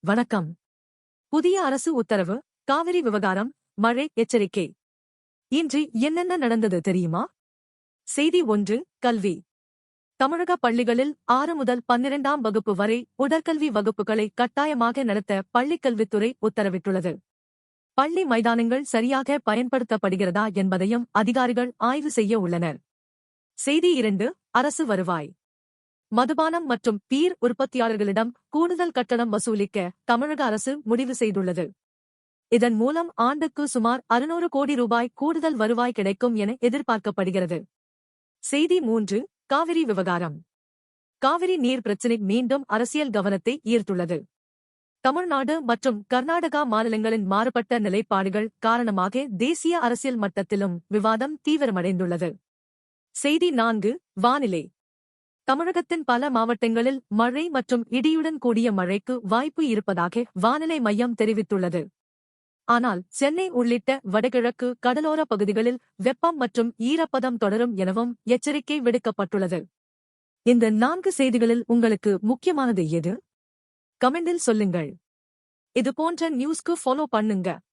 வணக்கம். புதிய அரசு உத்தரவு, காவிரி விவகாரம், மழை எச்சரிக்கை. இன்று என்னென்ன நடந்தது தெரியுமா? செய்தி 1. கல்வி. தமிழக பள்ளிகளில் 6 முதல் 12ஆம் வகுப்பு வரை உடற்கல்வி வகுப்புகளை கட்டாயமாக நடத்த பள்ளிக்கல்வித்துறை உத்தரவிட்டுள்ளது. பள்ளி மைதானங்கள் சரியாக பயன்படுத்தப்படுகிறதா என்பதையும் அதிகாரிகள் ஆய்வு செய்ய உள்ளனர். செய்தி 2. அரசு வருவாய். மதுபானம் மற்றும் பீர் உற்பத்தியாளர்களிடம் கூடுதல் கட்டணம் வசூலிக்க தமிழக அரசு முடிவு செய்துள்ளது. இதன் மூலம் ஆண்டுக்கு சுமார் 600 கோடி ரூபாய் கூடுதல் வருவாய் கிடைக்கும் என எதிர்பார்க்கப்படுகிறது. செய்தி 3. காவிரி விவகாரம். காவிரி நீர் பிரச்சினை மீண்டும் அரசியல் கவனத்தை ஈர்த்துள்ளது. தமிழ்நாடு மற்றும் கர்நாடகா மாநிலங்களின் மாறுபட்ட நிலைப்பாடுகள் காரணமாக தேசிய அரசியல் மட்டத்திலும் விவாதம் தீவிரமடைந்துள்ளது. செய்தி 4. வானிலை. தமிழகத்தின் பல மாவட்டங்களில் மழை மற்றும் இடியுடன் கூடிய மழைக்கு வாய்ப்பு இருப்பதாக வானிலை மையம் தெரிவித்துள்ளது. ஆனால் சென்னை உள்ளிட்ட வடகிழக்கு கடலோர பகுதிகளில் வெப்பம் மற்றும் ஈரப்பதம் தொடரும் எனவும் எச்சரிக்கை விடுக்கப்பட்டுள்ளது. இந்த 4 செய்திகளில் உங்களுக்கு முக்கியமானது எது? கமெண்டில் சொல்லுங்கள். இது போன்ற நியூஸ்க்கு ஃபாலோ பண்ணுங்க.